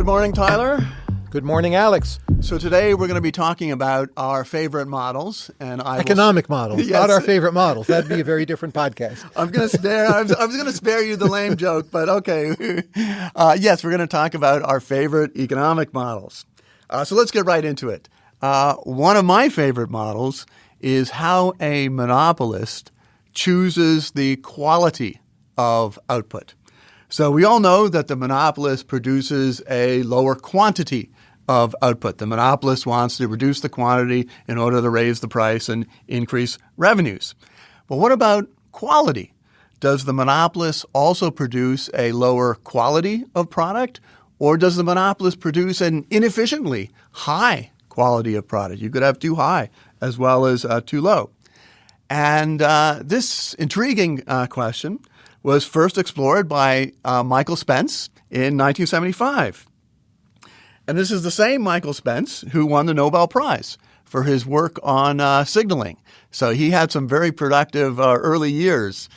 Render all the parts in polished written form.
Good morning, Tyler. Good morning, Alex. So today we're going to be talking about our favorite models, and economic models, Yes. not our favorite models. That'd be a very different podcast. I was going to spare you the lame joke, but okay. Yes, we're going to talk about our favorite economic models. So let's get right into it. One of my favorite models is how a monopolist chooses the quality of output. So we all know that the monopolist produces a lower quantity of output. The monopolist wants to reduce the quantity in order to raise the price and increase revenues. But what about quality? Does the monopolist also produce a lower quality of product, or does the monopolist produce an inefficiently high quality of product? You could have too high as well as too low. And this intriguing question was first explored by Michael Spence in 1975. And this is the same Michael Spence who won the Nobel Prize for his work on signaling. So he had some very productive early years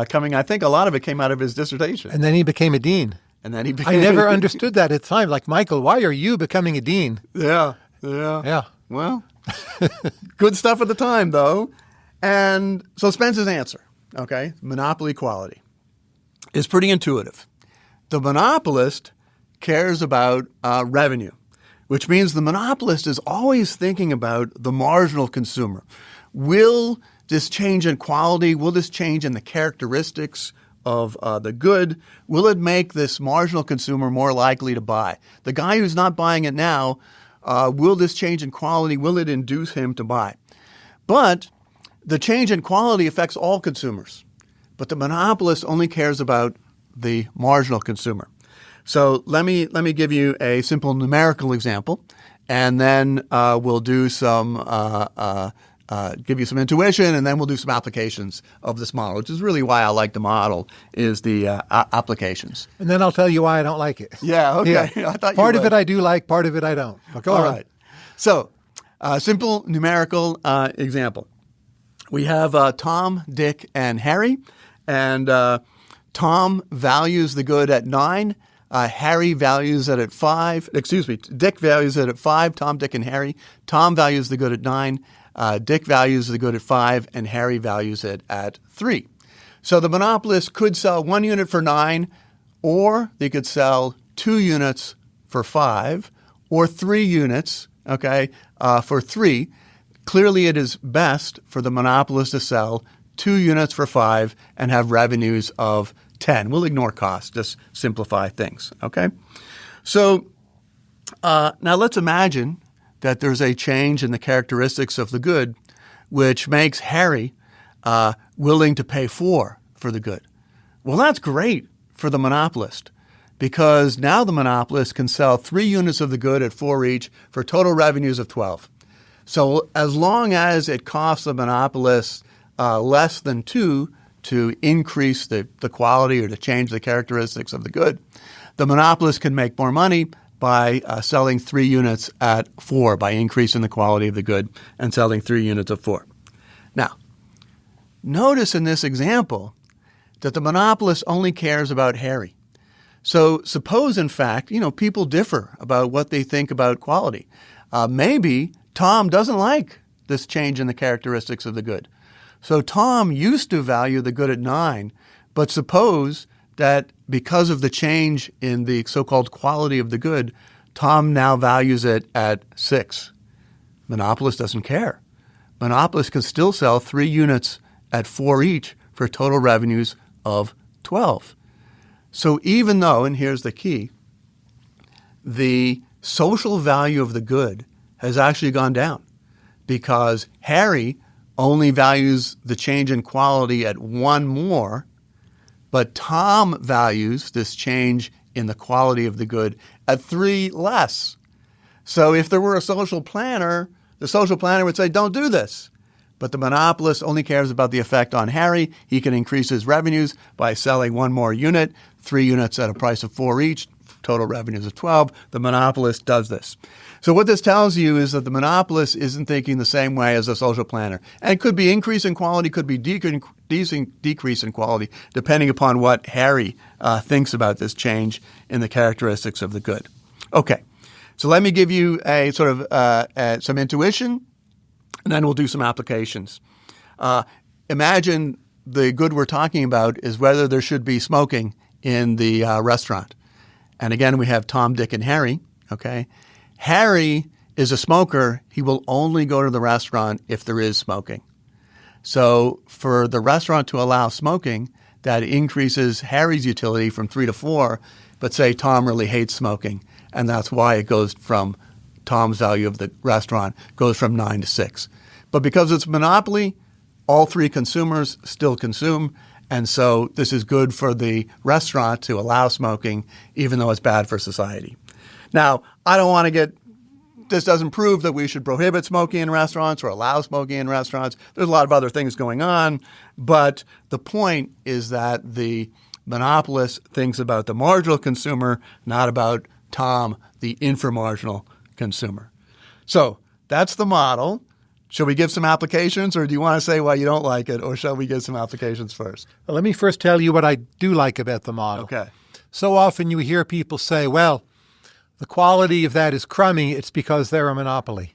coming. I think a lot of it came out of his dissertation. And then he became a dean. I never understood that at the time. Like, Michael, why are you becoming a dean? Yeah. Well, good stuff at the time, though. And so Spence's answer, okay, monopoly quality, is pretty intuitive. The monopolist cares about revenue, which means the monopolist is always thinking about the marginal consumer. Will this change in quality? Will this change in the characteristics of the good? Will it make this marginal consumer more likely to buy? The guy who's not buying it now, will this change in quality? Will it induce him to buy? But the change in quality affects all consumers. But the monopolist only cares about the marginal consumer. So let me give you a simple numerical example, and then we'll do some give you some intuition, and then we'll do some applications of this model, which is really why I like the model, is the applications. And then I'll tell you why I don't like it. Yeah, okay. Yeah. I thought part you of would. it I do like, part of it I don't. But go All on. right. So simple numerical example. We have Tom, Dick, and Harry. And Tom values the good at 9. Harry values it at 5. Dick values it at 5. Tom, Dick, and Harry. Tom values the good at 9. Dick values the good at 5. And Harry values it at 3. So the monopolist could sell 1 unit for 9, or they could sell 2 units for 5, or 3 units, for 3. Clearly, it is best for the monopolist to sell 2 units for 5 and have revenues of 10. We'll ignore cost, just simplify things, okay? So now let's imagine that there's a change in the characteristics of the good, which makes Harry willing to pay 4 for the good. Well, that's great for the monopolist, because now the monopolist can sell 3 units of the good at 4 each for total revenues of 12. So as long as it costs the monopolist less than 2 to increase the quality or to change the characteristics of the good, the monopolist can make more money by selling 3 units at 4, by increasing the quality of the good and selling 3 units of 4. Now, notice in this example that the monopolist only cares about Harry. So suppose, in fact, people differ about what they think about quality. Maybe Tom doesn't like this change in the characteristics of the good. So Tom used to value the good at 9, but suppose that because of the change in the so-called quality of the good, Tom now values it at 6. Monopolist doesn't care. Monopolist can still sell 3 units at 4 each for total revenues of 12. So even though, and here's the key, the social value of the good has actually gone down, because Harry only values the change in quality at 1 more, but Tom values this change in the quality of the good at 3 less. So if there were a social planner, the social planner would say, don't do this. But the monopolist only cares about the effect on Harry. He can increase his revenues by selling 1 more unit, 3 units at a price of 4 each, total revenues of 12. The monopolist does this. So what this tells you is that the monopolist isn't thinking the same way as a social planner. And it could be increase in quality, could be decrease in quality, depending upon what Harry thinks about this change in the characteristics of the good. Okay. So let me give you a sort of some intuition, and then we'll do some applications. Imagine the good we're talking about is whether there should be smoking in the restaurant. And again, we have Tom, Dick, and Harry. Okay. Harry is a smoker. He will only go to the restaurant if there is smoking. So for the restaurant to allow smoking, that increases Harry's utility from 3 to 4, but say Tom really hates smoking, and that's why it goes from Tom's value of the restaurant goes from 9 to 6. But because it's a monopoly, all 3 consumers still consume, and so this is good for the restaurant to allow smoking, even though it's bad for society. Now, I don't want to get – this doesn't prove that we should prohibit smoking in restaurants or allow smoking in restaurants. There's a lot of other things going on, but the point is that the monopolist thinks about the marginal consumer, not about Tom, the inframarginal consumer. So that's the model. Shall we give some applications, or do you want to say why you don't like it, or shall we give some applications first? Well, let me first tell you what I do like about the model. Okay. So often you hear people say, well, the quality of that is crummy. It's because they're a monopoly.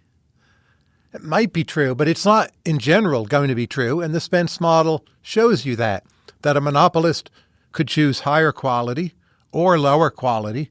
It might be true, but it's not in general going to be true. And the Spence model shows you that a monopolist could choose higher quality or lower quality,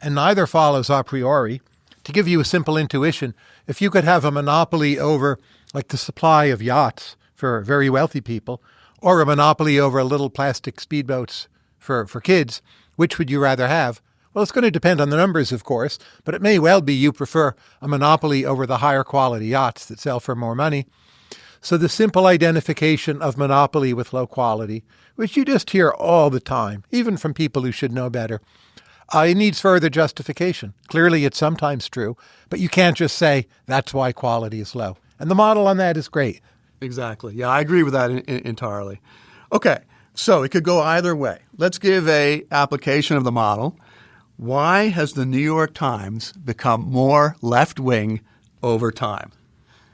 and neither follows a priori. To give you a simple intuition, if you could have a monopoly over like the supply of yachts for very wealthy people, or a monopoly over little plastic speedboats for kids, which would you rather have? Well, it's going to depend on the numbers, of course, but it may well be you prefer a monopoly over the higher quality yachts that sell for more money. So the simple identification of monopoly with low quality, which you just hear all the time, even from people who should know better, it needs further justification. Clearly, it's sometimes true, but you can't just say that's why quality is low. And the model on that is great. Exactly. Yeah, I agree with that entirely. Okay, so it could go either way. Let's give a application of the model. Why has the New York Times become more left-wing over time?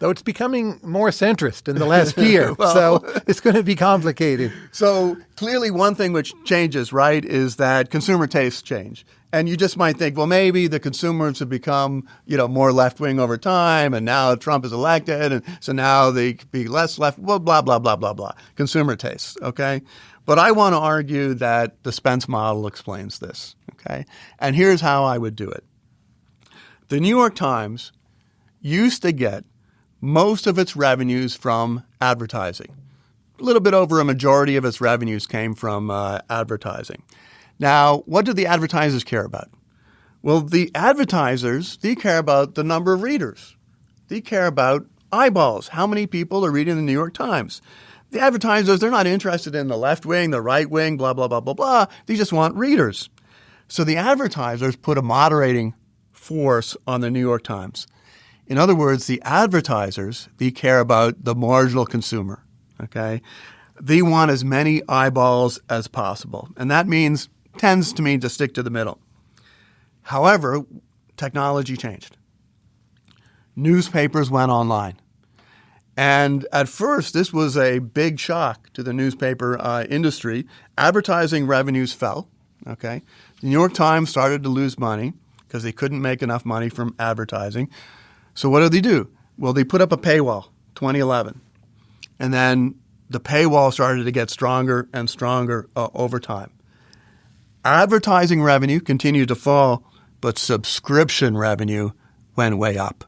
Though it's becoming more centrist in the last year, so it's going to be complicated. So clearly one thing which changes, right, is that consumer tastes change. And you just might think, well, maybe the consumers have become, more left-wing over time, and now Trump is elected, and so now they could be less left, well, blah, blah, blah, blah, blah. Consumer tastes, okay? But I want to argue that the Spence model explains this, okay? And here's how I would do it. The New York Times used to get most of its revenues from advertising. A little bit over a majority of its revenues came from advertising. Now, what do the advertisers care about? Well, the advertisers, they care about the number of readers. They care about eyeballs. How many people are reading the New York Times? The advertisers, they're not interested in the left wing, the right wing, blah, blah, blah, blah, blah. They just want readers. So the advertisers put a moderating force on the New York Times. In other words, the advertisers, they care about the marginal consumer, okay? They want as many eyeballs as possible. And that tends to mean to stick to the middle. However, technology changed. Newspapers went online. And at first, this was a big shock to the newspaper industry. Advertising revenues fell, okay? The New York Times started to lose money because they couldn't make enough money from advertising. So what did they do? Well, they put up a paywall, 2011. And then the paywall started to get stronger and stronger over time. Advertising revenue continued to fall, but subscription revenue went way up.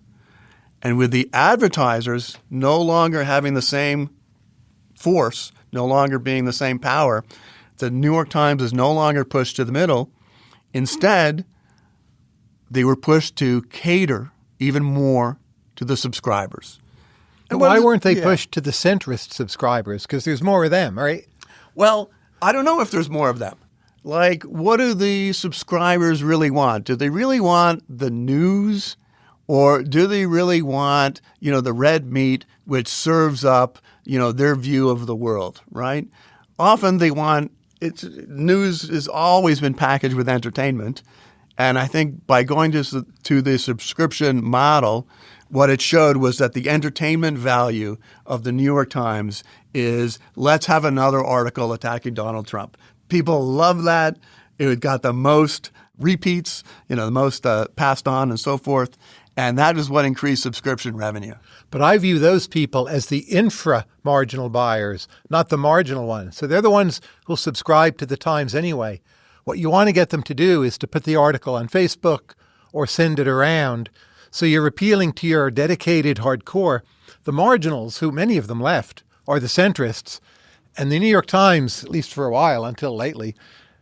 And with the advertisers no longer having the same force, no longer being the same power, the New York Times is no longer pushed to the middle. Instead, they were pushed to cater even more to the subscribers. And why weren't they pushed to the centrist subscribers? Because there's more of them, right? Well, I don't know if there's more of them. Like, what do the subscribers really want? Do they really want the news? Or do they really want, the red meat which serves up, their view of the world, right? Often they want news has always been packaged with entertainment. And I think by going to the subscription model, what it showed was that the entertainment value of the New York Times is let's have another article attacking Donald Trump. People love that. It got the most repeats, the most passed on and so forth. And that is what increased subscription revenue. But I view those people as the infra-marginal buyers, not the marginal ones. So they're the ones who'll subscribe to the Times anyway. What you want to get them to do is to put the article on Facebook or send it around. So you're appealing to your dedicated hardcore. The marginals, who many of them left, are the centrists. And the New York Times, at least for a while, until lately,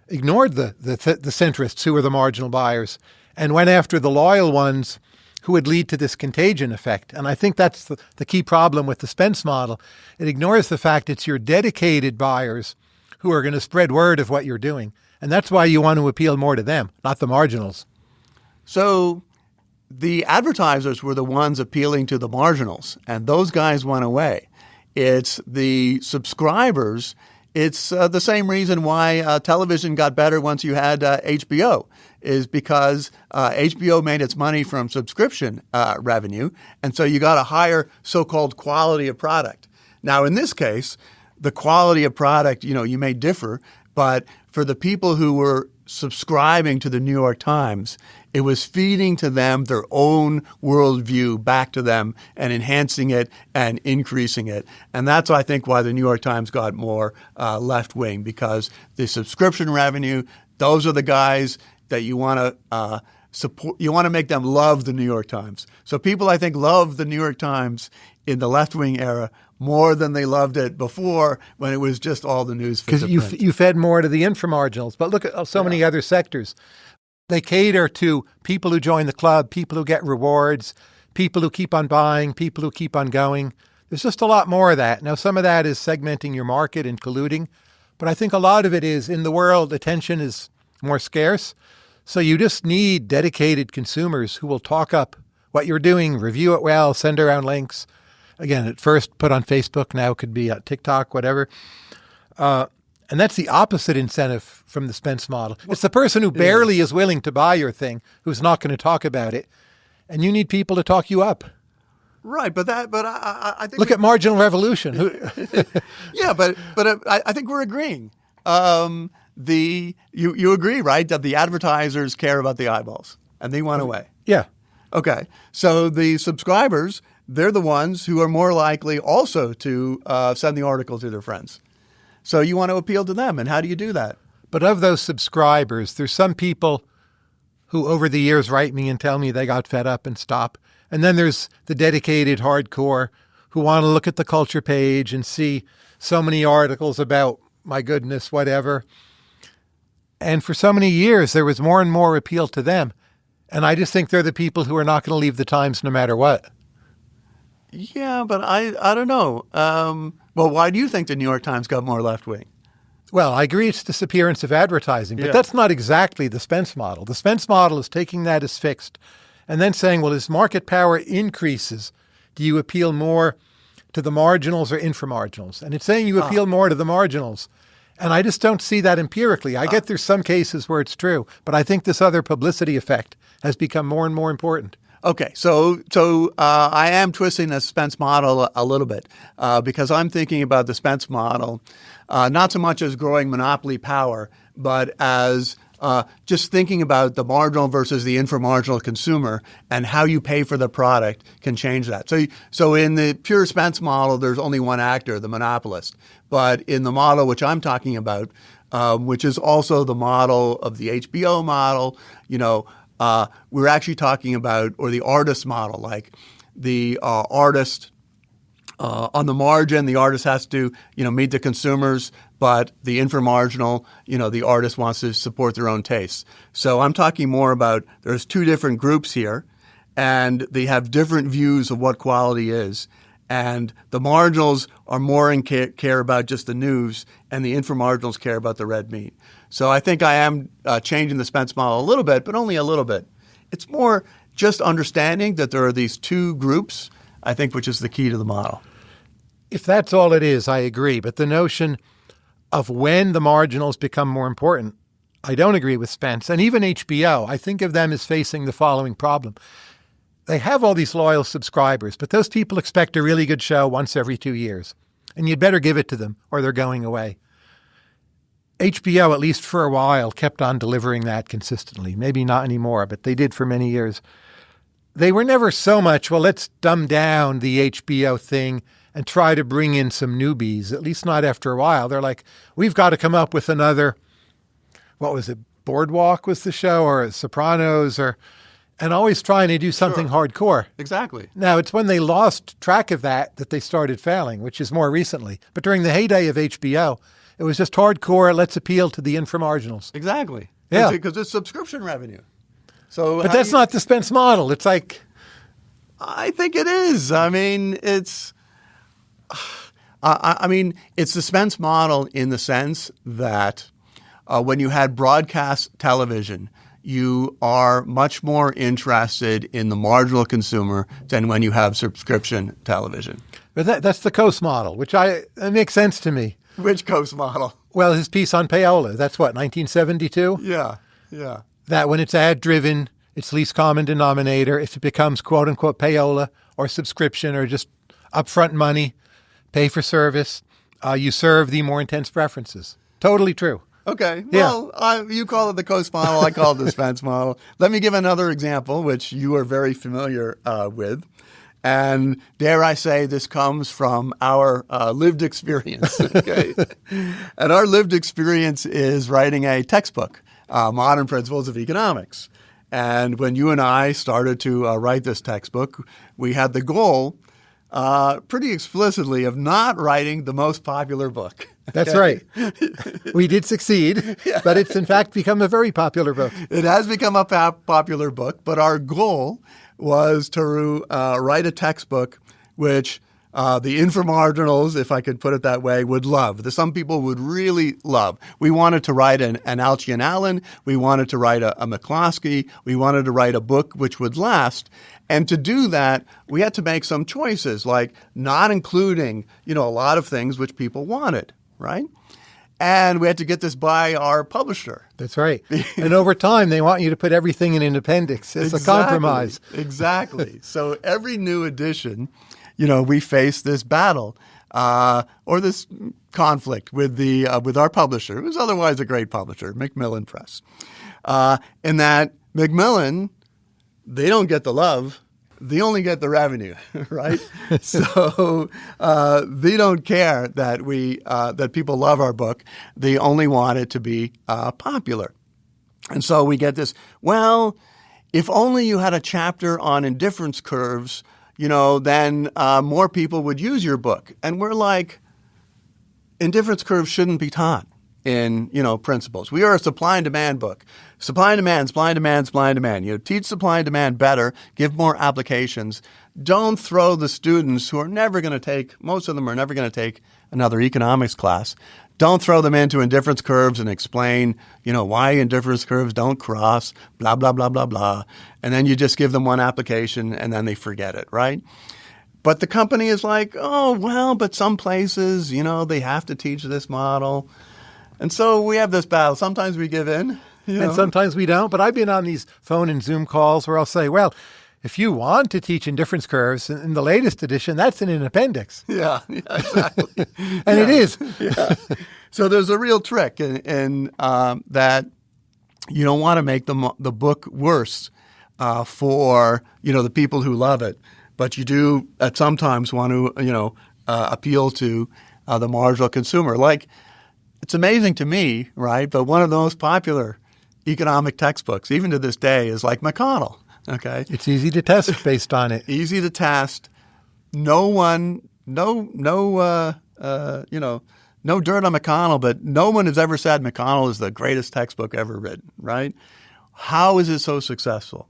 ignored the centrists who were the marginal buyers and went after the loyal ones who would lead to this contagion effect. And I think that's the key problem with the Spence model. It ignores the fact it's your dedicated buyers who are going to spread word of what you're doing. And that's why you want to appeal more to them, not the marginals. So the advertisers were the ones appealing to the marginals, and those guys went away. It's the subscribers. It's the same reason why television got better once you had HBO, is because HBO made its money from subscription revenue, and so you got a higher so-called quality of product. Now, in this case, the quality of product, you may differ, but for the people who were subscribing to the New York Times, it was feeding to them their own worldview back to them and enhancing it and increasing it. And that's, I think, why the New York Times got more left-wing, because the subscription revenue, those are the guys that you want to support. You want to make them love the New York Times. So people, I think, love the New York Times in the left-wing era more than they loved it before, when it was just all the news. Because you fed more to the inframarginals. But look at so many other sectors. They cater to people who join the club, people who get rewards, people who keep on buying, people who keep on going. There's just a lot more of that. Now, some of that is segmenting your market and colluding. But I think a lot of it is, in the world, attention is more scarce. So you just need dedicated consumers who will talk up what you're doing, review it well, send around links. Again, at first put on Facebook, now it could be TikTok, whatever. And that's the opposite incentive from the Spence model. It's the person who barely is willing to buy your thing, who's not going to talk about it. And you need people to talk you up. Right, but I think... Look at Marginal Revolution. Yeah, but I think we're agreeing. You agree, right, that the advertisers care about the eyeballs, and they went away. Yeah. Okay, so the subscribers, they're the ones who are more likely also to send the article to their friends. So you want to appeal to them, and how do you do that? But of those subscribers, there's some people who over the years write me and tell me they got fed up and stop. And then there's the dedicated hardcore who want to look at the culture page and see so many articles about, my goodness, whatever. And for so many years, there was more and more appeal to them. And I just think they're the people who are not going to leave the Times no matter what. Yeah, but I don't know. Well, why do you think the New York Times got more left-wing? Well, I agree it's disappearance of advertising, but that's not exactly the Spence model. The Spence model is taking that as fixed and then saying, well, as market power increases, do you appeal more to the marginals or inframarginals? And it's saying you appeal more to the marginals. And I just don't see that empirically. I get there's some cases where it's true, but I think this other publicity effect has become more and more important. Okay, so I am twisting the Spence model a little bit because I'm thinking about the Spence model not so much as growing monopoly power, but as just thinking about the marginal versus the inframarginal consumer and how you pay for the product can change that. So in the pure Spence model, there's only one actor, the monopolist. But in the model which I'm talking about, which is also the model of the HBO model, we're actually talking about, or the artist model, like the artist on the margin, the artist has to, meet the consumers, but the inframarginal, the artist wants to support their own tastes. So I'm talking more about there's two different groups here, and they have different views of what quality is. And the marginals are more in care about just the news, and the inframarginals care about the red meat. So I think I am changing the Spence model a little bit, but only a little bit. It's more just understanding that there are these two groups, I think, which is the key to the model. If that's all it is, I agree. But the notion of when the marginals become more important, I don't agree with Spence. And even HBO, I think of them as facing the following problem. They have all these loyal subscribers, but those people expect a really good show once every 2 years. And you'd better give it to them or they're going away. HBO, at least for a while, kept on delivering that consistently. Maybe not anymore, but they did for many years. They were never so much, well, let's dumb down the HBO thing and try to bring in some newbies, at least not after a while. They're like, we've got to come up with another, what was it, Boardwalk was the show, or Sopranos, and always trying to do something hardcore. Exactly. Now, it's when they lost track of that they started failing, which is more recently. But during the heyday of HBO, it was just hardcore, let's appeal to the inframarginals. Exactly. Yeah. Because it's subscription revenue. So, but that's not the Spence model. It's like... I think it is. I mean, it's the Spence model in the sense that when you had broadcast television, you are much more interested in the marginal consumer than when you have subscription television. But that's the Coase model, which it makes sense to me. Which Coase model? Well, his piece on payola, that's what, 1972? Yeah. That when it's ad-driven, it's least common denominator. If it becomes quote-unquote payola or subscription or just upfront money, pay for service, you serve the more intense preferences. Totally true. Okay. Well, you call it the Coase model. I call it the Spence model. Let me give another example, which you are very familiar with. And dare I say, this comes from our lived experience. Okay. And our lived experience is writing a textbook, Modern Principles of Economics. And when you and I started to write this textbook, we had the goal pretty explicitly of not writing the most popular book. That's right. We did succeed, but it's in fact become a very popular book. It has become a popular book, but our goal was to write a textbook which the inframarginals, if I could put it that way, would love. Some people would really love. We wanted to write an Alchian Allen. We wanted to write a McCloskey. We wanted to write a book which would last. And to do that, we had to make some choices, like not including, a lot of things which people wanted, right? And we had to get this by our publisher. That's right. And over time, they want you to put everything in an appendix. It's a compromise. Exactly. So every new edition, we face this battle or this conflict with our publisher, who's otherwise a great publisher, Macmillan Press. In that Macmillan, they don't get the love. They only get the revenue, right? So they don't care that that people love our book. They only want it to be popular. And so we get this, well, if only you had a chapter on indifference curves, then more people would use your book. And we're like, indifference curves shouldn't be taught in, principles. We are a supply and demand book. Supply and demand, supply and demand, supply and demand. Teach supply and demand better, give more applications. Don't throw the students who are never going to take, most of them are never going to take another economics class. Don't throw them into indifference curves and explain, why indifference curves don't cross, blah, blah, blah, blah, blah. And then you just give them one application and then they forget it, right? But the company is like, oh, well, but some places, they have to teach this model. And so we have this battle. Sometimes we give in. And sometimes we don't. But I've been on these phone and Zoom calls where I'll say, well, if you want to teach indifference curves in the latest edition, that's in an appendix. Yeah, exactly. And it is. Yeah. So there's a real trick in that you don't want to make the book worse for, the people who love it. But you do at sometimes want to, appeal to the marginal consumer. Like, it's amazing to me, right? But one of the most popular economic textbooks, even to this day, is like McConnell. Okay, it's easy to test based on it. Easy to test. No dirt on McConnell, but no one has ever said McConnell is the greatest textbook ever written, right? How is it so successful?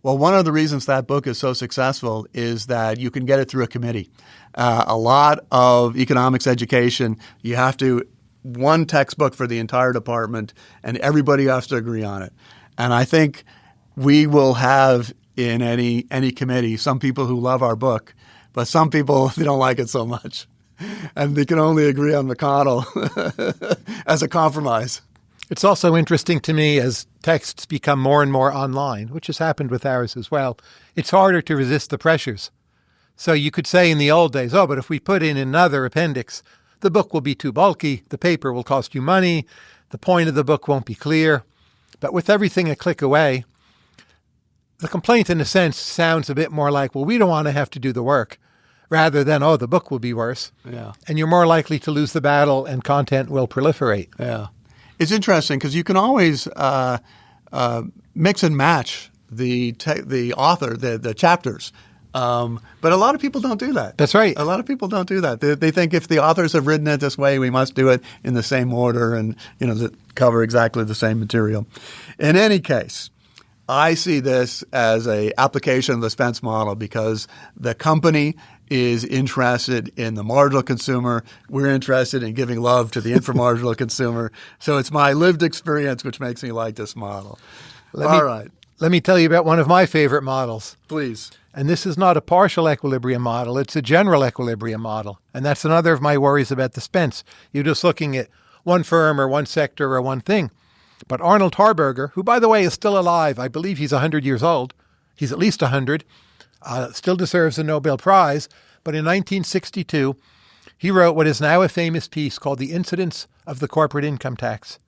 Well, one of the reasons that book is so successful is that you can get it through a committee. A lot of economics education, you have to one textbook for the entire department, and everybody has to agree on it. And I think we will have in any committee some people who love our book, but some people, they don't like it so much. And they can only agree on McConnell as a compromise. It's also interesting to me as texts become more and more online, which has happened with ours as well. It's harder to resist the pressures. So you could say in the old days, oh, but if we put in another appendix, the book will be too bulky, the paper will cost you money, The point of the book won't be clear. But with everything a click away, the complaint, in a sense, sounds a bit more like, well, we don't want to have to do the work, rather than, oh, the book will be worse. Yeah. And you're more likely to lose the battle and content will proliferate. Yeah. It's interesting because you can always mix and match the author, the chapters. But a lot of people don't do that. That's right. A lot of people don't do that. They think if the authors have written it this way, we must do it in the same order and, cover exactly the same material. In any case, I see this as an application of the Spence model because the company is interested in the marginal consumer. We're interested in giving love to the inframarginal consumer. So it's my lived experience which makes me like this model. Let me tell you about one of my favorite models. Please. And this is not a partial equilibrium model. It's a general equilibrium model. And that's another of my worries about the Spence. You're just looking at one firm or one sector or one thing. But Arnold Harberger, who, by the way, is still alive, I believe he's 100 years old. He's at least 100, still deserves a Nobel Prize. But in 1962, he wrote what is now a famous piece called The Incidence of the Corporate Income Tax.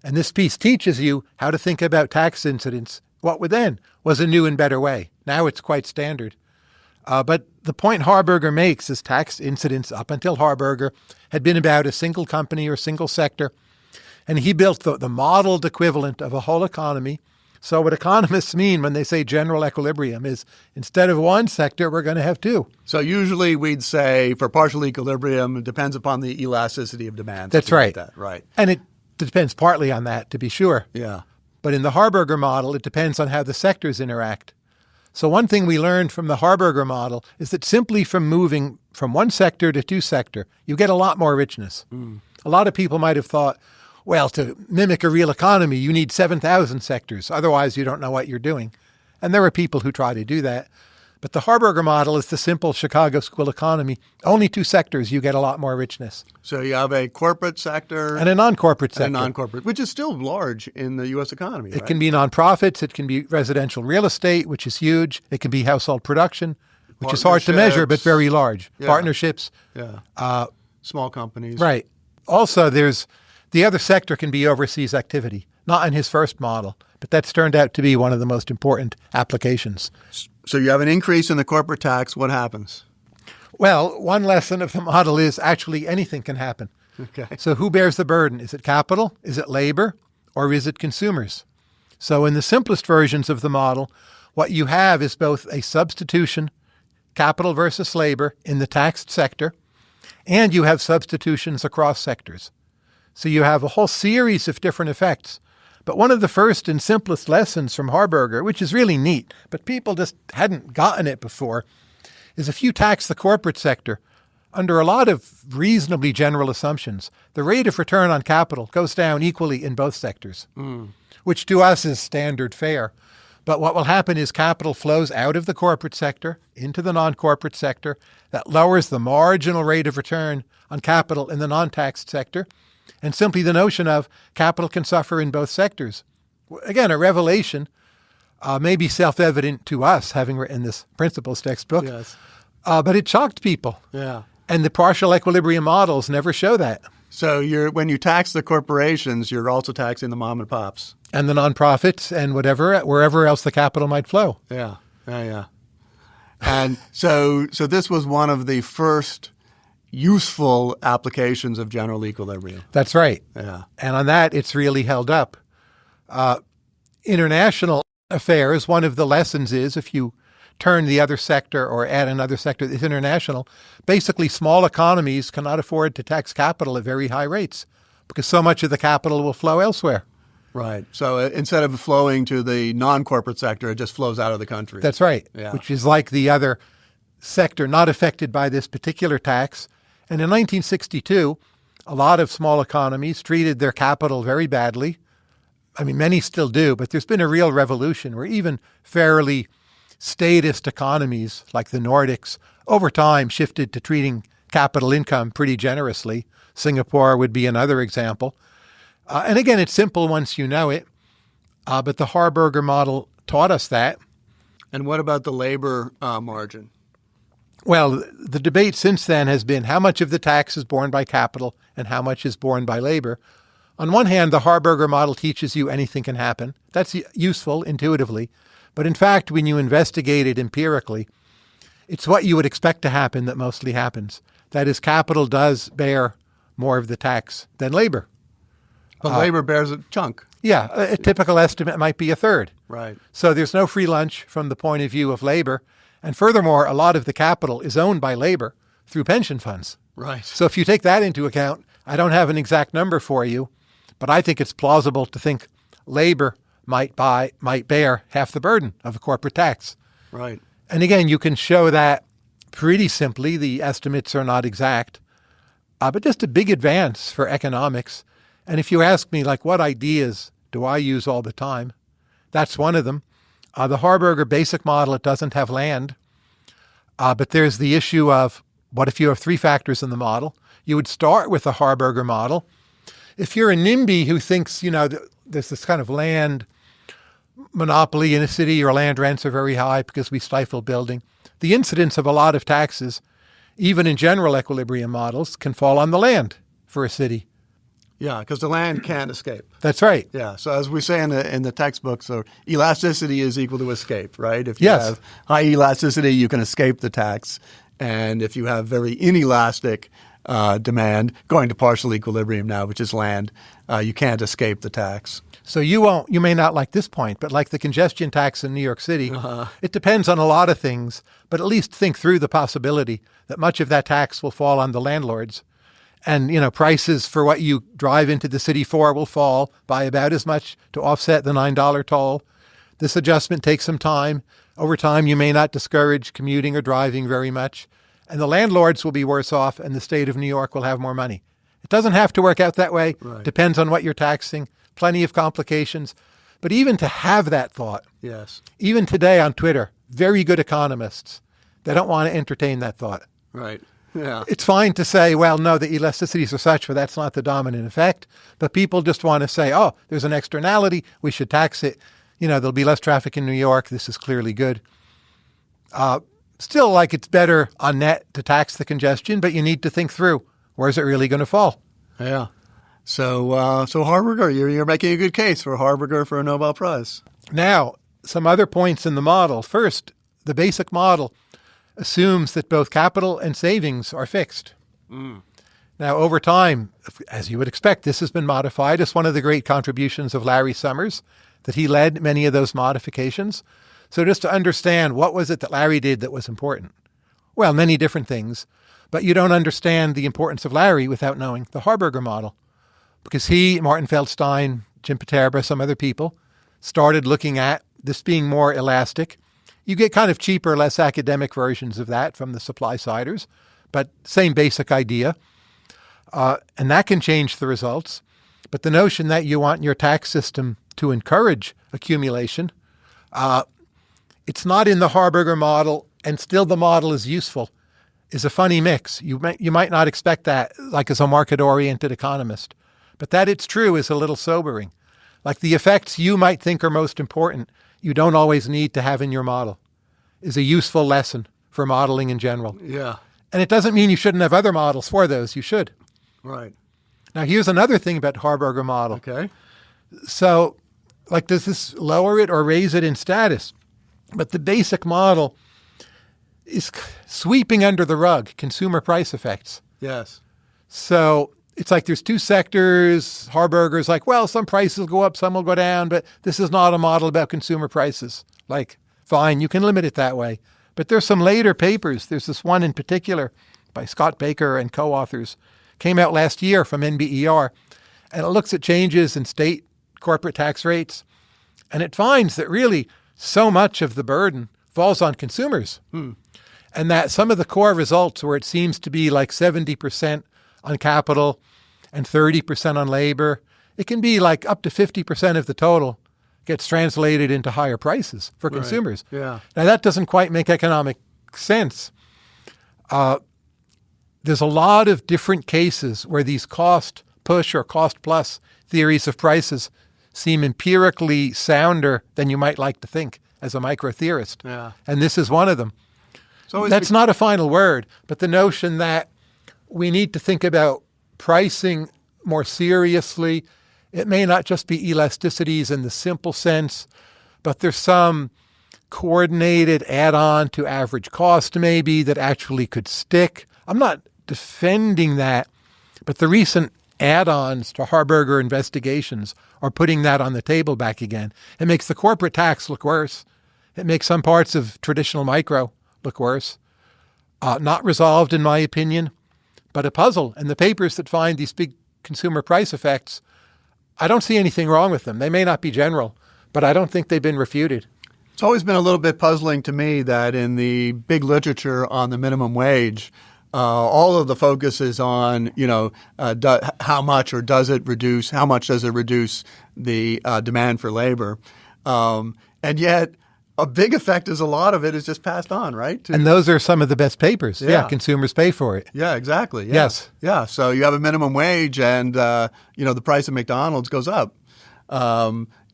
And this piece teaches you how to think about tax incidence. What then was a new and better way. Now it's quite standard. But the point Harberger makes is tax incidence up until Harberger had been about a single company or single sector. And he built the modeled equivalent of a whole economy. So what economists mean when they say general equilibrium is instead of one sector, we're going to have two. So usually we'd say for partial equilibrium, it depends upon the elasticity of demand. That's right. Like that. Right. And it depends partly on that, to be sure. Yeah. But in the Harberger model, it depends on how the sectors interact. So one thing we learned from the Harberger model is that simply from moving from one sector to two sector, you get a lot more richness. A lot of people might have thought, well, to mimic a real economy, you need 7,000 sectors. Otherwise, you don't know what you're doing. And there are people who try to do that. But the Harberger model is the simple Chicago school economy. Only two sectors, you get a lot more richness. So you have a corporate sector. And a non-corporate sector. And a non-corporate, which is still large in the U.S. economy, right? It can be nonprofits. It can be residential real estate, which is huge. It can be household production, which is hard to measure, but very large. Yeah. Partnerships. Yeah. Small companies. Right. Also, the other sector can be overseas activity. Not in his first model, but that's turned out to be one of the most important applications. So you have an increase in the corporate tax. What happens? Well, one lesson of the model is actually anything can happen. Okay. So who bears the burden? Is it capital? Is it labor? Or is it consumers? So in the simplest versions of the model, what you have is both a substitution, capital versus labor, in the taxed sector, and you have substitutions across sectors. So you have a whole series of different effects. But one of the first and simplest lessons from Harberger, which is really neat, but people just hadn't gotten it before, is if you tax the corporate sector, under a lot of reasonably general assumptions, the rate of return on capital goes down equally in both sectors, which to us is standard fare. But what will happen is capital flows out of the corporate sector into the non-corporate sector. That lowers the marginal rate of return on capital in the non-taxed sector. And simply the notion of capital can suffer in both sectors. Again, a revelation may be self-evident to us, having written this principles textbook, yes. But it shocked people. Yeah. And the partial equilibrium models never show that. So when you tax the corporations, you're also taxing the mom and pops. And the nonprofits and wherever else the capital might flow. Yeah. And so this was one of the first useful applications of general equilibrium. That's right. Yeah. And on that, it's really held up. International affairs, one of the lessons is if you turn the other sector or add another sector that's international, basically small economies cannot afford to tax capital at very high rates because so much of the capital will flow elsewhere. Right. So instead of flowing to the non-corporate sector, it just flows out of the country. That's right, which is like the other sector not affected by this particular tax. And in 1962, a lot of small economies treated their capital very badly. I mean, many still do, but there's been a real revolution where even fairly statist economies like the Nordics over time shifted to treating capital income pretty generously. Singapore would be another example. And again, it's simple once you know it, but the Harberger model taught us that. And what about the labor margin? Well, the debate since then has been how much of the tax is borne by capital and how much is borne by labor. On one hand, the Harberger model teaches you anything can happen. That's useful intuitively. But in fact, when you investigate it empirically, it's what you would expect to happen that mostly happens. That is, capital does bear more of the tax than labor. But labor bears a chunk. Yeah, a typical estimate might be a third. Right. So there's no free lunch from the point of view of labor. And furthermore, a lot of the capital is owned by labor through pension funds. Right. So if you take that into account, I don't have an exact number for you, but I think it's plausible to think labor might bear half the burden of a corporate tax. Right. And again, you can show that pretty simply. The estimates are not exact, but just a big advance for economics. And if you ask me, like, what ideas do I use all the time? That's one of them. The Harberger basic model, it doesn't have land. But there's the issue of what if you have three factors in the model? You would start with the Harberger model. If you're a NIMBY who thinks, there's this kind of land monopoly in a city, or land rents are very high because we stifle building, the incidence of a lot of taxes, even in general equilibrium models, can fall on the land for a city. Yeah, because the land can't escape. That's right. Yeah. So as we say in the textbooks, so elasticity is equal to escape, right? If you Yes. have high elasticity, you can escape the tax. And if you have very inelastic demand, going to partial equilibrium now, which is land, you can't escape the tax. So you may not like this point, but like the congestion tax in New York City, it depends on a lot of things, but at least think through the possibility that much of that tax will fall on the landlords. And, prices for what you drive into the city for will fall by about as much to offset the $9 toll. This adjustment takes some time. Over time, you may not discourage commuting or driving very much. And the landlords will be worse off, and the state of New York will have more money. It doesn't have to work out that way. Right. Depends on what you're taxing. Plenty of complications. But even to have that thought, Yes. even today on Twitter, very good economists, they don't want to entertain that thought. Right. Yeah. It's fine to say, well, no, the elasticities are such, but that's not the dominant effect. But people just want to say, oh, there's an externality, we should tax it. There'll be less traffic in New York. This is clearly good. Still, it's better on net to tax the congestion, but you need to think through, where's it really going to fall? Yeah. So Harberger, you're making a good case for Harberger for a Nobel Prize. Now, some other points in the model. First, the basic model assumes that both capital and savings are fixed. Now, over time, as you would expect, this has been modified. It's one of the great contributions of Larry Summers that he led many of those modifications. So just to understand, what was it that Larry did that was important? Well, many different things, but you don't understand the importance of Larry without knowing the Harberger model, because he, Martin Feldstein, Jim Paterba, some other people, started looking at this being more elastic. You get kind of cheaper, less academic versions of that from the supply-siders, but same basic idea. And that can change the results. But the notion that you want your tax system to encourage accumulation, it's not in the Harberger model, and still the model is useful, is a funny mix. You might not expect that, as a market-oriented economist. But that it's true is a little sobering. The effects you might think are most important, you don't always need to have in your model, is a useful lesson for modeling in general. Yeah. And it doesn't mean you shouldn't have other models for those. You should. Right. Now, here's another thing about Harberger model. Okay. So, does this lower it or raise it in status? But the basic model is sweeping under the rug consumer price effects. Yes. So it's there's two sectors. Harberger's well, some prices will go up, some will go down, but this is not a model about consumer prices. Fine, you can limit it that way. But there's some later papers. There's this one in particular by Scott Baker and co-authors. Came out last year from NBER, and it looks at changes in state corporate tax rates. And it finds that really so much of the burden falls on consumers. And that some of the core results where it seems to be 70% on capital and 30% on labor, it can be up to 50% of the total gets translated into higher prices for consumers. Yeah. Now, that doesn't quite make economic sense. There's a lot of different cases where these cost push or cost plus theories of prices seem empirically sounder than you might like to think as a micro-theorist. Yeah. And this is one of them. So That's not a final word, but the notion that we need to think about pricing more seriously It may not just be elasticities in the simple sense, but there's some coordinated add-on to average cost maybe that actually could stick. I'm not defending that, but the recent add-ons to Harberger investigations are putting that on the table back again. It makes the corporate tax look worse. It makes some parts of traditional micro look worse. Not resolved, in my opinion, but a puzzle. And the papers that find these big consumer price effects, I don't see anything wrong with them. They may not be general, but I don't think they've been refuted. It's always been a little bit puzzling to me that in the big literature on the minimum wage, all of the focus is on, how much or does it reduce, how much does it reduce the demand for labor. And yet a big effect is a lot of it is just passed on, right? And those are some of the best papers. Yeah, consumers pay for it. Yeah, exactly. Yeah. Yes. Yeah, so you have a minimum wage and, the price of McDonald's goes up.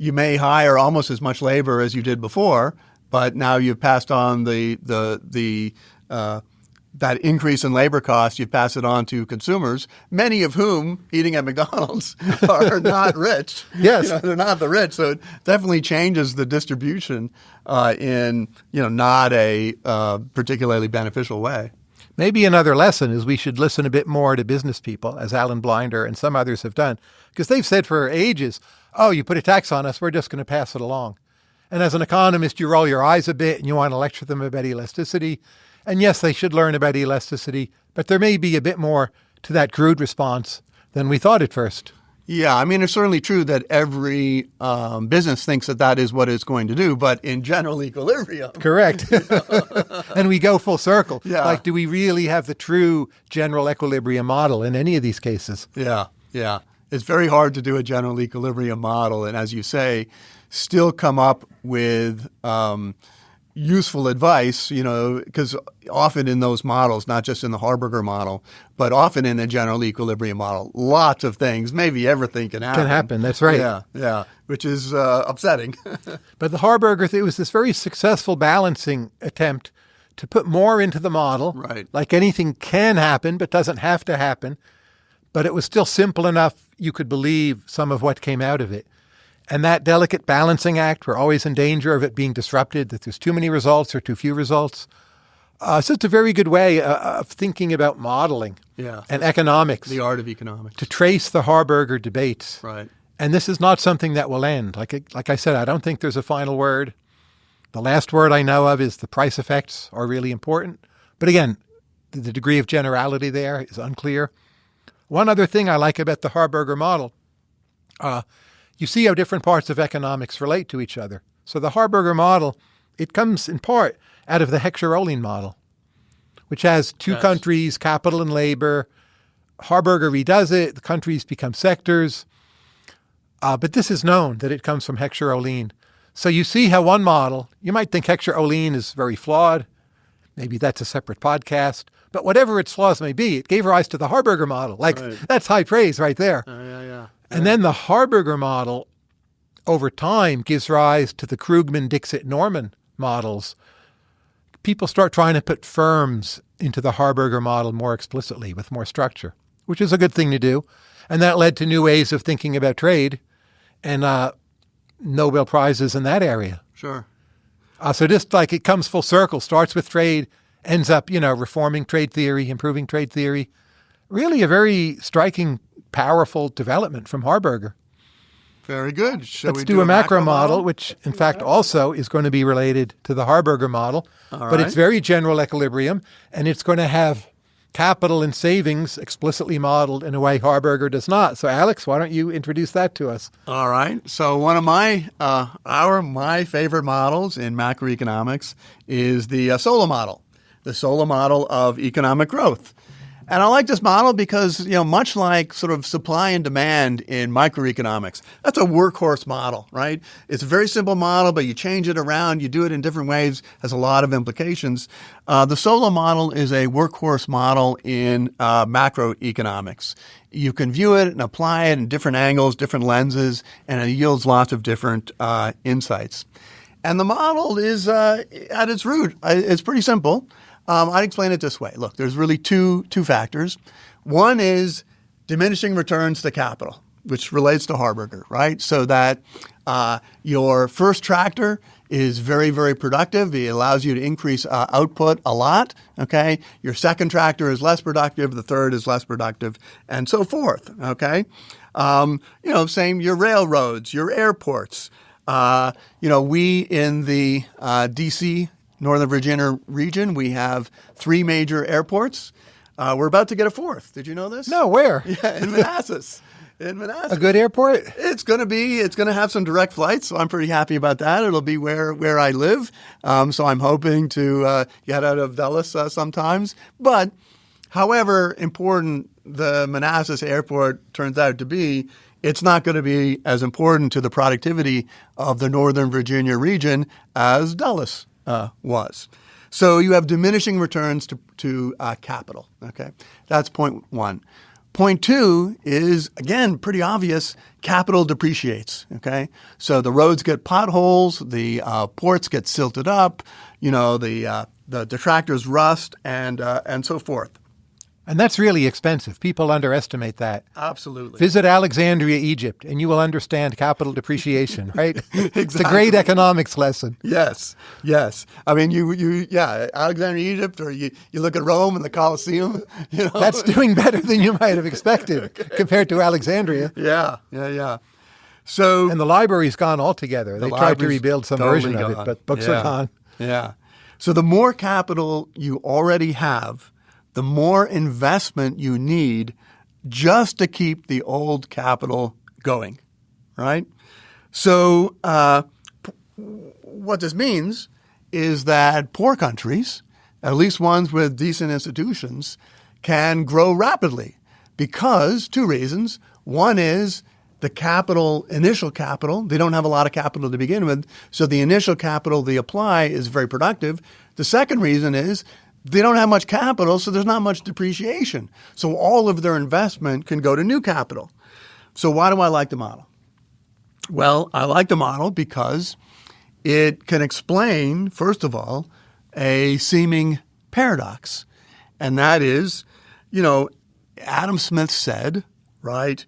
You may hire almost as much labor as you did before, but now you've passed on that increase in labor costs, you pass it on to consumers, many of whom eating at McDonald's are not rich. Yes. They're not the rich. So it definitely changes the distribution in, not a particularly beneficial way. Maybe another lesson is we should listen a bit more to business people, as Alan Blinder and some others have done, because they've said for ages, oh, you put a tax on us, we're just going to pass it along. And as an economist, you roll your eyes a bit and you want to lecture them about elasticity. And yes, they should learn about elasticity, but there may be a bit more to that crude response than we thought at first. Yeah, I mean, it's certainly true that every business thinks that is what it's going to do, but in general equilibrium. Correct. And we go full circle. Yeah. Like, do we really have the true general equilibrium model in any of these cases? Yeah. It's very hard to do a general equilibrium model, and as you say, still come up with useful advice, because often in those models, not just in the Harberger model, but often in the general equilibrium model, lots of things, maybe everything can happen. Can happen, that's right. Yeah, which is upsetting. But the Harberger, it was this very successful balancing attempt to put more into the model. Right. Like anything can happen, but doesn't have to happen. But it was still simple enough you could believe some of what came out of it. And that delicate balancing act, we're always in danger of it being disrupted, that there's too many results or too few results. So it's a very good way of thinking about modeling and economics. The art of economics. To trace the Harberger debates. Right. And this is not something that will end. Like I said, I don't think there's a final word. The last word I know of is the price effects are really important. But again, the degree of generality there is unclear. One other thing I like about the Harberger model, you see how different parts of economics relate to each other. So the Harberger model, it comes in part out of the Heckscher-Ohlin model, which has two countries, capital and labor. Harberger redoes it. The countries become sectors. But this is known that it comes from Heckscher-Ohlin. So you see how one model, you might think Heckscher-Ohlin is very flawed. Maybe that's a separate podcast. But whatever its flaws may be, it gave rise to the Harberger model. That's high praise right there. Yeah. And then the Harberger model, over time, gives rise to the Krugman-Dixit-Norman models. People start trying to put firms into the Harberger model more explicitly with more structure, which is a good thing to do. And that led to new ways of thinking about trade and Nobel Prizes in that area. Sure. So just like it comes full circle, starts with trade, ends up, reforming trade theory, improving trade theory. Really a very striking, powerful development from Harberger. Very good. Let's do a macro model, which in fact also is going to be related to the Harberger model. But it's very general equilibrium, and it's going to have capital and savings explicitly modeled in a way Harberger does not. So Alex, why don't you introduce that to us? All right. So one of my favorite models in macroeconomics is the Solow model, the Solow model of economic growth. And I like this model because, much like sort of supply and demand in microeconomics, that's a workhorse model, right? It's a very simple model, but you change it around, you do it in different ways, has a lot of implications. The Solow model is a workhorse model in macroeconomics. You can view it and apply it in different angles, different lenses, and it yields lots of different insights. And the model is, at its root, it's pretty simple. I'd explain it this way. Look, there's really two factors. One is diminishing returns to capital. which relates to Harberger, right? So that your first tractor is very, very productive. It allows you to increase output a lot, okay? Your second tractor is less productive. The third is less productive, and so forth, okay? Same your railroads, your airports. We in the D.C., Northern Virginia region, we have 3 major airports. We're about to get a 4th. Did you know this? No, where? Yeah, in Manassas. A good airport? It's going to have some direct flights, so I'm pretty happy about that. It'll be where I live. So I'm hoping to get out of Dulles sometimes. But however important the Manassas airport turns out to be, it's not going to be as important to the productivity of the Northern Virginia region as Dulles was. So you have diminishing returns to capital. Okay, that's point 1. Point 2 is, again, pretty obvious. Capital depreciates. Okay, so the roads get potholes, the ports get silted up, the tractors rust, and so forth. And that's really expensive. People underestimate that. Absolutely. Visit Alexandria, Egypt, and you will understand capital depreciation, right? Exactly. It's a great economics lesson. Yes. I mean, Alexandria, Egypt, or you look at Rome and the Colosseum. That's doing better than you might have expected compared to Alexandria. Yeah. So, and the library's gone altogether. They tried to rebuild some version of it, but books are gone. Yeah. So the more capital you already have, the more investment you need just to keep the old capital going, right? So what this means is that poor countries, at least ones with decent institutions, can grow rapidly because 2 reasons. One is the initial capital. They don't have a lot of capital to begin with, so the initial capital they apply is very productive. The second reason is they don't have much capital, so there's not much depreciation. So all of their investment can go to new capital. So why do I like the model? Well, I like the model because it can explain, first of all, a seeming paradox. And that is, Adam Smith said, right,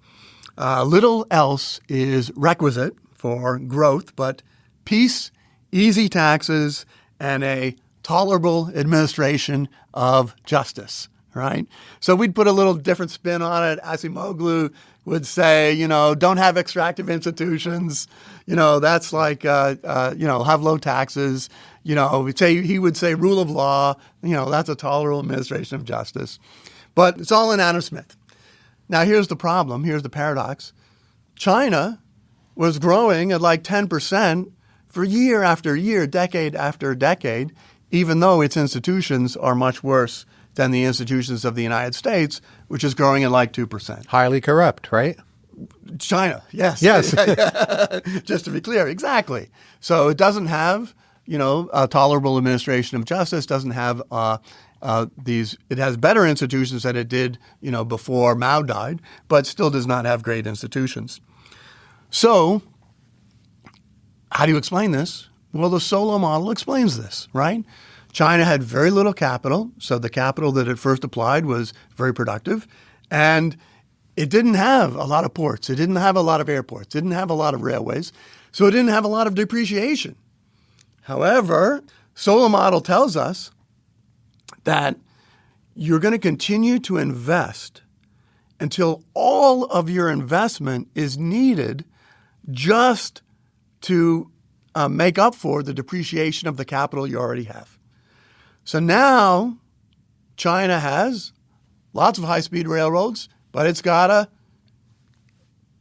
little else is requisite for growth, but peace, easy taxes, and a tolerable administration of justice, right? So we'd put a little different spin on it. Acemoglu would say, don't have extractive institutions. That's like, have low taxes. He would say rule of law. That's a tolerable administration of justice. But it's all in Adam Smith. Now, here's the problem. Here's the paradox. China was growing at like 10% for year after year, decade after decade, even though its institutions are much worse than the institutions of the United States, which is growing at like 2%. Highly corrupt, right? China, yes. Yes. Just to be clear, exactly. So it doesn't have, a tolerable administration of justice, doesn't have it has better institutions than it did, before Mao died, but still does not have great institutions. So how do you explain this? Well, the Solow model explains this, right? China had very little capital, so the capital that it first applied was very productive, and it didn't have a lot of ports. It didn't have a lot of airports. It didn't have a lot of railways, so it didn't have a lot of depreciation. However, Solow model tells us that you're going to continue to invest until all of your investment is needed just to make up for the depreciation of the capital you already have. So now China has lots of high-speed railroads, but it's got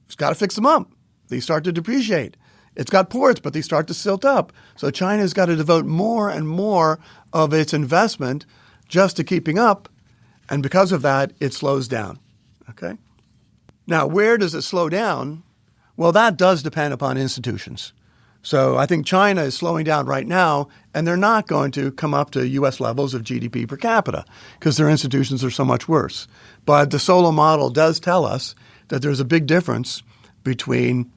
to fix them up. They start to depreciate. It's got ports, but they start to silt up. So China's got to devote more and more of its investment just to keeping up, and because of that, it slows down. Okay? Now, where does it slow down? Well, that does depend upon institutions. So I think China is slowing down right now, and they're not going to come up to U.S. levels of GDP per capita because their institutions are so much worse. But the Solow model does tell us that there's a big difference between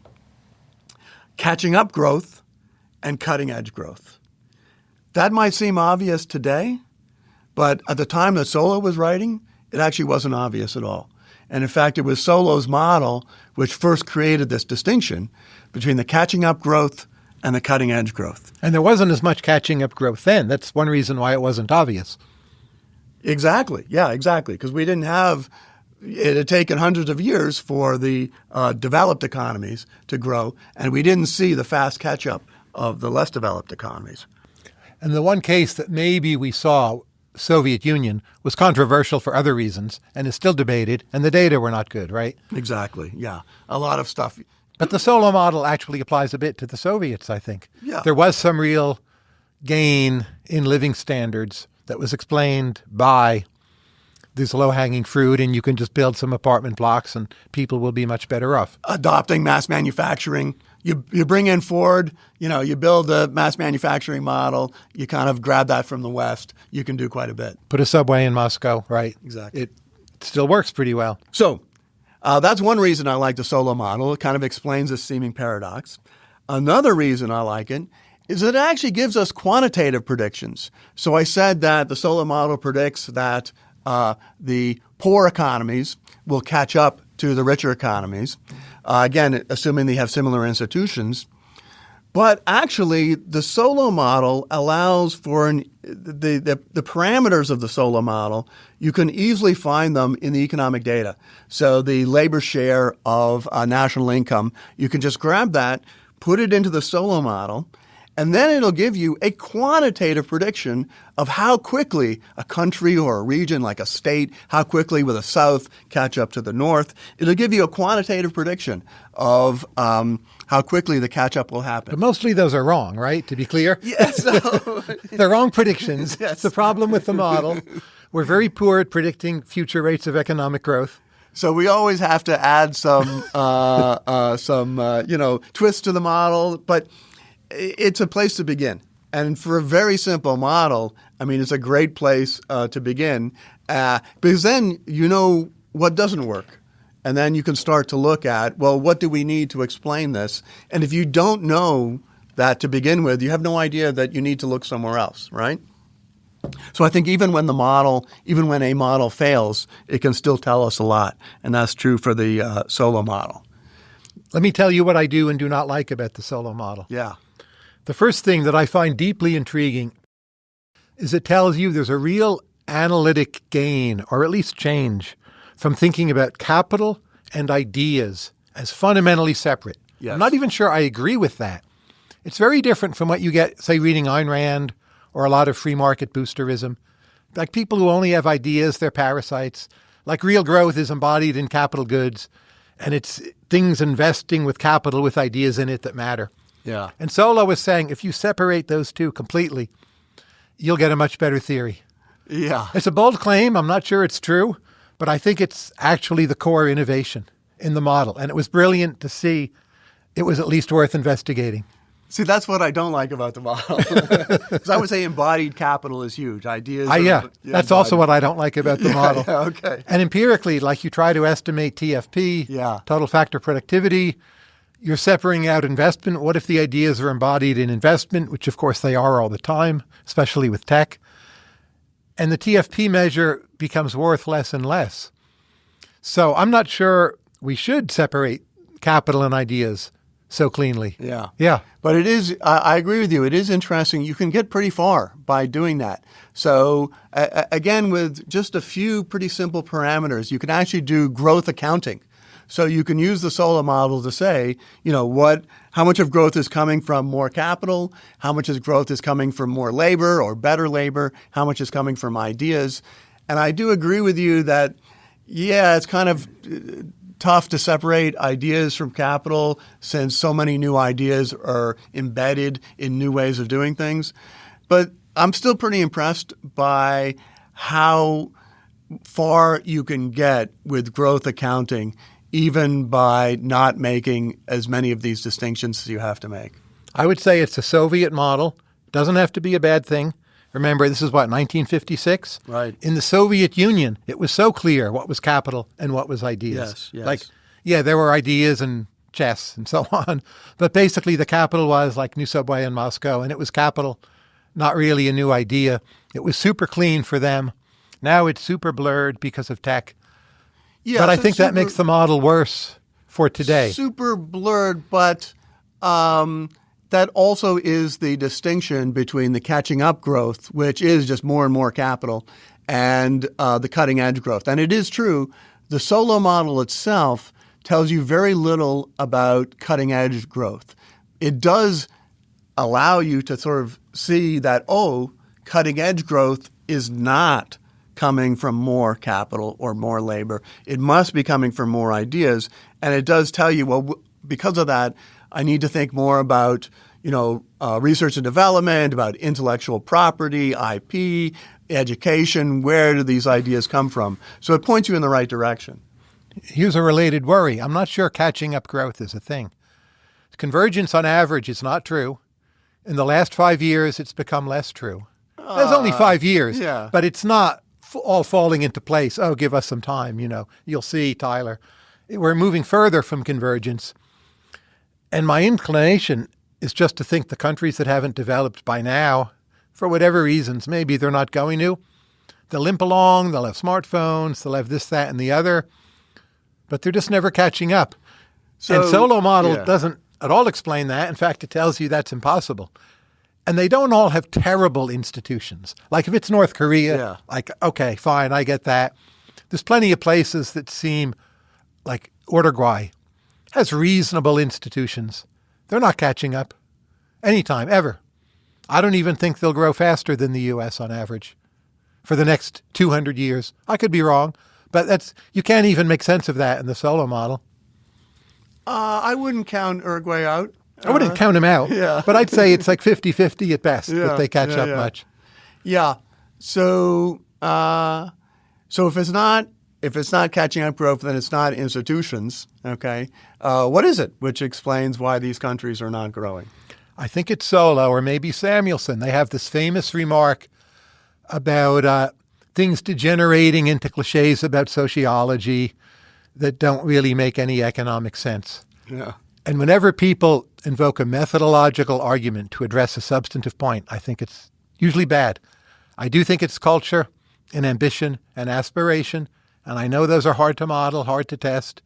catching up growth and cutting-edge growth. That might seem obvious today, but at the time that Solow was writing, it actually wasn't obvious at all. And in fact, it was Solow's model which first created this distinction between the catching up growth and the cutting edge growth. And there wasn't as much catching up growth then. That's one reason why it wasn't obvious. Exactly. Yeah, exactly. Because we didn't have – it had taken hundreds of years for the developed economies to grow, and we didn't see the fast catch-up of the less developed economies. And the one case that maybe we saw, Soviet Union, was controversial for other reasons and is still debated, and the data were not good, right? Exactly. Yeah. A lot of stuff. But the Solow model actually applies a bit to the Soviets, I think. Yeah. There was some real gain in living standards that was explained by this low-hanging fruit, and you can just build some apartment blocks and people will be much better off. Adopting mass manufacturing. You bring in Ford, you build a mass manufacturing model, you kind of grab that from the West, you can do quite a bit. Put a subway in Moscow, right? Exactly. It still works pretty well. So that's one reason I like the Solow model. It kind of explains this seeming paradox. Another reason I like it is that it actually gives us quantitative predictions. So I said that the Solow model predicts that the poor economies will catch up to the richer economies, again, assuming they have similar institutions. But actually, the Solow model allows for the parameters of the Solow model. You can easily find them in the economic data. So the labor share of national income, you can just grab that, put it into the Solow model, and then it'll give you a quantitative prediction of how quickly a country or a region like a state, how quickly will the South catch up to the North. It'll give you a quantitative prediction of how quickly the catch-up will happen. But mostly those are wrong, right, to be clear? Yes. They're wrong predictions. Yes. It's the problem with the model. We're very poor at predicting future rates of economic growth. So we always have to add some twist to the model, but it's a place to begin. And for a very simple model, I mean, it's a great place to begin because then you know what doesn't work. And then you can start to look at, well, what do we need to explain this? And if you don't know that to begin with, you have no idea that you need to look somewhere else, right? So I think even when a model fails, it can still tell us a lot. And that's true for the Solow model. Let me tell you what I do and do not like about the Solow model. Yeah. The first thing that I find deeply intriguing is it tells you there's a real analytic gain, or at least change, from thinking about capital and ideas as fundamentally separate. Yes. I'm not even sure I agree with that. It's very different from what you get, say, reading Ayn Rand or a lot of free market boosterism. Like people who only have ideas, they're parasites. Like real growth is embodied in capital goods, and it's things investing with capital with ideas in it that matter. Yeah. And Solow was saying if you separate those two completely, you'll get a much better theory. Yeah. It's a bold claim. I'm not sure it's true, but I think it's actually the core innovation in the model. And it was brilliant to see. It was at least worth investigating. See, that's what I don't like about the model. Because I would say embodied capital is huge. Ideas. That's also what I don't like about the model. Yeah, okay. And empirically, like you try to estimate TFP, total factor productivity, you're separating out investment. What if the ideas are embodied in investment, which of course they are all the time, especially with tech? And the TFP measure becomes worth less and less. So I'm not sure we should separate capital and ideas so cleanly. Yeah. Yeah. But it is, I agree with you. It is interesting. You can get pretty far by doing that. So again, with just a few pretty simple parameters, you can actually do growth accounting. So you can use the Solow model to say, how much of growth is coming from more capital, how much of growth is coming from more labor or better labor, how much is coming from ideas. And I do agree with you that, it's kind of tough to separate ideas from capital since so many new ideas are embedded in new ways of doing things. But I'm still pretty impressed by how far you can get with growth accounting, even by not making as many of these distinctions as you have to make. I would say it's a Soviet model. Doesn't have to be a bad thing. Remember, this is 1956? Right. In the Soviet Union, it was so clear what was capital and what was ideas. Yes. There were ideas and chess and so on. But basically, the capital was like new subway in Moscow, and it was capital, not really a new idea. It was super clean for them. Now it's super blurred because of tech. Yeah, but I so think that makes the model worse for today. Super blurred, but that also is the distinction between the catching up growth, which is just more and more capital, and the cutting edge growth. And it is true, the Solow model itself tells you very little about cutting edge growth. It does allow you to sort of see that, cutting edge growth is not coming from more capital or more labor. It must be coming from more ideas. And it does tell you, well, because of that, I need to think more about, research and development, about intellectual property, IP, education. Where do these ideas come from? So it points you in the right direction. Here's a related worry. I'm not sure catching up growth is a thing. Convergence on average is not true. In the last 5 years, it's become less true. There's only 5 years, but it's not all falling into place. Oh, give us some time, You'll see, Tyler. We're moving further from convergence. And my inclination is just to think the countries that haven't developed by now, for whatever reasons, maybe they're not going to, they'll limp along, they'll have smartphones, they'll have this, that, and the other, but they're just never catching up. And Solow model doesn't at all explain that. In fact, it tells you that's impossible. And they don't all have terrible institutions. Like if it's North Korea, okay, fine, I get that. There's plenty of places that seem like Uruguay has reasonable institutions. They're not catching up anytime, ever. I don't even think they'll grow faster than the U.S. on average for the next 200 years. I could be wrong, but you can't even make sense of that in the Solow model. I wouldn't count Uruguay out. I wouldn't count them out, but I'd say it's like 50-50 at best if they catch up much. Yeah. So if it's not catching up growth, then it's not institutions. Okay. What is it which explains why these countries are not growing? I think it's Solow or maybe Samuelson. They have this famous remark about things degenerating into cliches about sociology that don't really make any economic sense. Yeah. And whenever people invoke a methodological argument to address a substantive point, I think it's usually bad. I do think it's culture and ambition and aspiration, and I know those are hard to model, hard to test.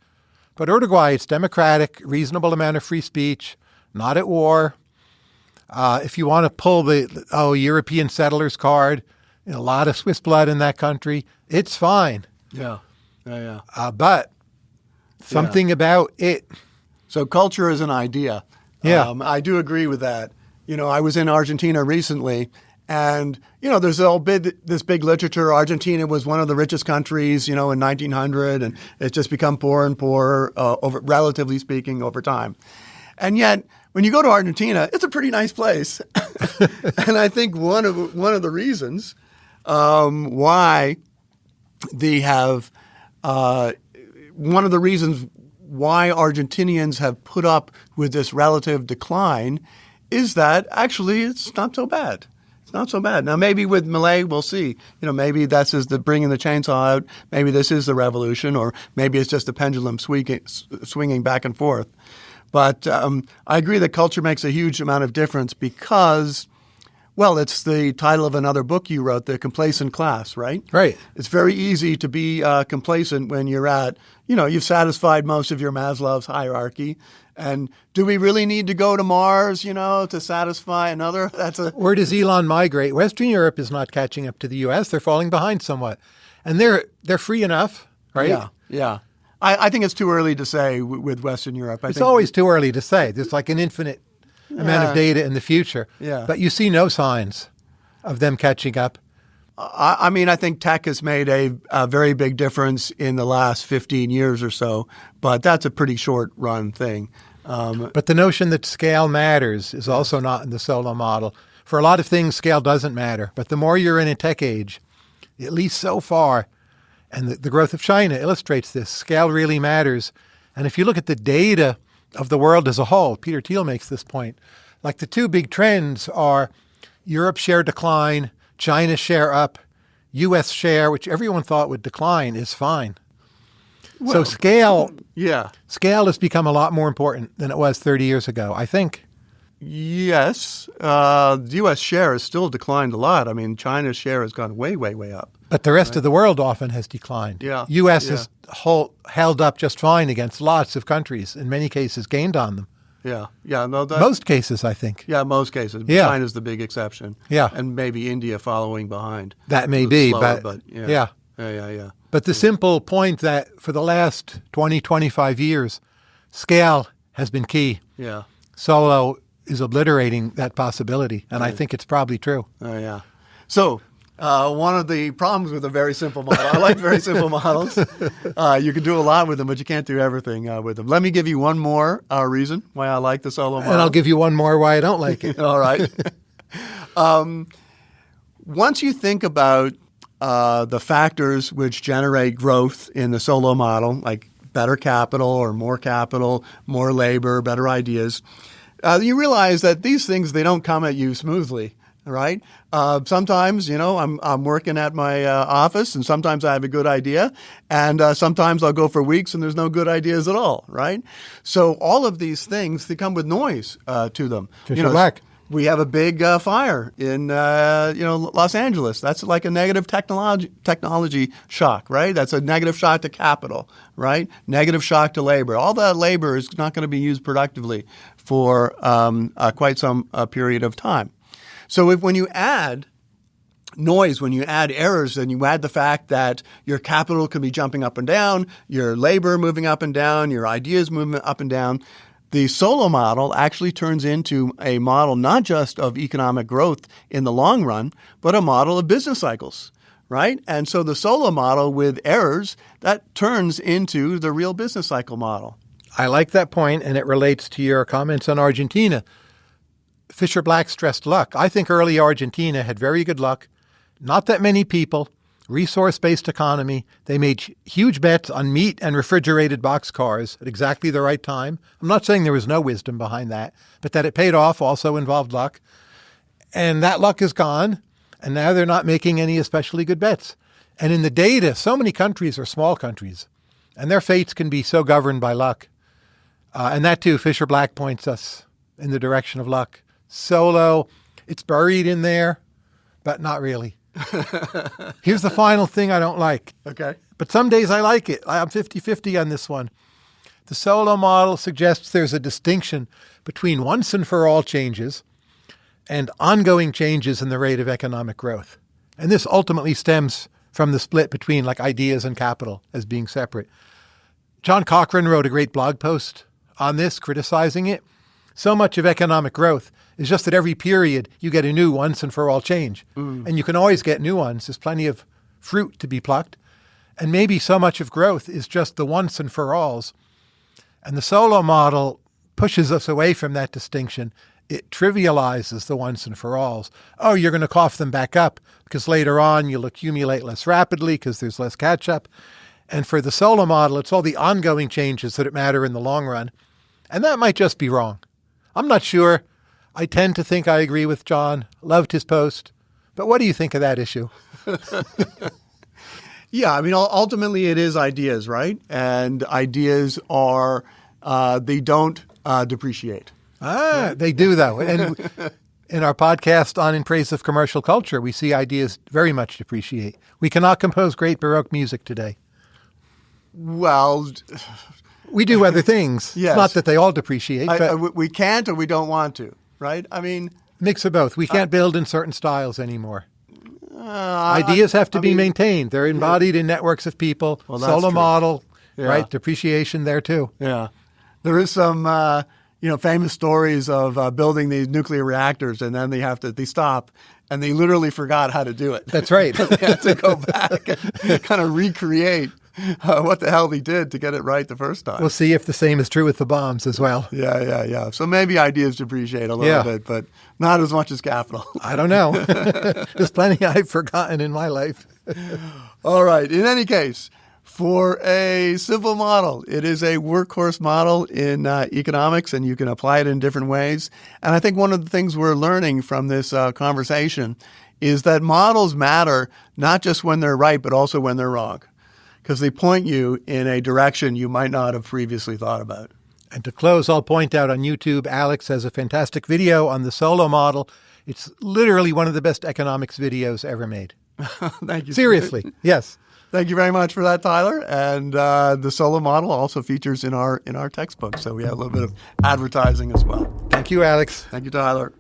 But Uruguay, it's democratic, reasonable amount of free speech, not at war. If you want to pull the European settlers card, a lot of Swiss blood in that country, it's fine. Yeah. But something about it. So culture is an idea. Yeah. I do agree with that. I was in Argentina recently, and, there's this big literature. Argentina was one of the richest countries, in 1900, and it's just become poorer and poorer, relatively speaking, over time. And yet, when you go to Argentina, it's a pretty nice place. And I think one of the reasons why they have one of the reasons why Argentinians have put up with this relative decline is that actually it's not so bad. It's not so bad. Now, maybe with Malay, we'll see. Maybe that's just the bringing the chainsaw out. Maybe this is the revolution, or maybe it's just the pendulum swinging back and forth. But I agree that culture makes a huge amount of difference because, well, it's the title of another book you wrote, The Complacent Class, right? Right. It's very easy to be complacent when you're at, you've satisfied most of your Maslow's hierarchy. And do we really need to go to Mars, to satisfy another? Where does Elon migrate? Western Europe is not catching up to the U.S. They're falling behind somewhat. And they're free enough, right? Yeah. I think it's too early to say with Western Europe. It's always too early to say. There's like an infinite amount of data in the future. Yeah. But you see no signs of them catching up. I think tech has made a very big difference in the last 15 years or so, but that's a pretty short-run thing. But the notion that scale matters is also not in the Solow model. For a lot of things, scale doesn't matter. But the more you're in a tech age, at least so far, and the growth of China illustrates this, scale really matters. And if you look at the data of the world as a whole, Peter Thiel makes this point, like the two big trends are Europe share decline, China share up, U.S. share, which everyone thought would decline, is fine. So scale has become a lot more important than it was 30 years ago, I think. Yes. The U.S. share has still declined a lot. I mean, China's share has gone way, way, way up. But the rest of the world often has declined. Yeah. U.S. has held up just fine against lots of countries, in many cases gained on them. Yeah. Yeah. No, Most cases, I think. Yeah, most cases. Yeah. China's the big exception. Yeah. And maybe India following behind. That may be, slower, but yeah. Yeah. But the simple point that for the last 20, 25 years, scale has been key. Yeah. Solow is obliterating that possibility, and I think it's probably true. Oh, yeah. So one of the problems with a very simple model, I like very simple models. You can do a lot with them, but you can't do everything with them. Let me give you one more reason why I like the Solow model. And I'll give you one more why I don't like it. All right. Once you think about the factors which generate growth in the Solow model, like better capital or more labor, better ideas, you realize that these things, they don't come at you smoothly, right? Sometimes, I'm working at my office, and sometimes I have a good idea, and sometimes I'll go for weeks and there's no good ideas at all, right? So all of these things, they come with noise to them. We have a big fire in Los Angeles. That's like a negative technology shock, right? That's a negative shock to capital, right? Negative shock to labor. All that labor is not going to be used productively for quite some period of time. So when you add noise, when you add errors, then you add the fact that your capital can be jumping up and down, your labor moving up and down, your ideas moving up and down. The Solow model actually turns into a model not just of economic growth in the long run, but a model of business cycles, right? And so the Solow model with errors, that turns into the real business cycle model. I like that point, and it relates to your comments on Argentina. Fisher Black stressed luck. I think early Argentina had very good luck. Not that many people, resource-based economy. They made huge bets on meat and refrigerated boxcars at exactly the right time. I'm not saying there was no wisdom behind that, but that it paid off also involved luck. And that luck is gone, and now they're not making any especially good bets. And in the data, so many countries are small countries, and their fates can be so governed by luck. And that too, Fisher Black points us in the direction of luck. Solow, it's buried in there, but not really. Here's the final thing I don't like. Okay. But some days I like it. I'm 50-50 on this one. The Solow model suggests there's a distinction between once and for all changes and ongoing changes in the rate of economic growth. And this ultimately stems from the split between like ideas and capital as being separate. John Cochrane wrote a great blog post on this, criticizing it. So much of economic growth is just that every period you get a new once and for all change. And you can always get new ones. There's plenty of fruit to be plucked. And maybe so much of growth is just the once and for alls. And the Solow model pushes us away from that distinction. It trivializes the once and for alls. Oh, you're going to cough them back up because later on you'll accumulate less rapidly because there's less catch up. And for the Solow model, it's all the ongoing changes that matter in the long run. And that might just be wrong. I'm not sure. I tend to think I agree with John. Loved his post. But what do you think of that issue? Yeah, I mean, ultimately it is ideas, right? And ideas are, they don't depreciate. They do, though. And in our podcast on In Praise of Commercial Culture, we see ideas very much depreciate. We cannot compose great Baroque music today. Well, we do other things. Yes. It's not that they all depreciate. But we can't or we don't want to, right? I mean, mix of both. We can't build in certain styles anymore. Ideas have to be maintained. They're embodied in networks of people. Well, Solow model, right? Depreciation there too. Yeah. There is some, famous stories of building these nuclear reactors, and then they stop, and they literally forgot how to do it. That's right. They had to go back and kind of recreate what the hell they did to get it right the first time. We'll see if the same is true with the bombs as well. Yeah. So maybe ideas depreciate a little bit, but not as much as capital. I don't know. There's plenty I've forgotten in my life. All right. In any case, for a simple model, it is a workhorse model in economics, and you can apply it in different ways. And I think one of the things we're learning from this conversation is that models matter not just when they're right, but also when they're wrong, because they point you in a direction you might not have previously thought about. And to close, I'll point out on YouTube, Alex has a fantastic video on the Solow model. It's literally one of the best economics videos ever made. Thank you. Seriously, yes. Thank you very much for that, Tyler. And the Solow model also features in our textbook, so we have a little bit of advertising as well. Thank you, Alex. Thank you, Tyler.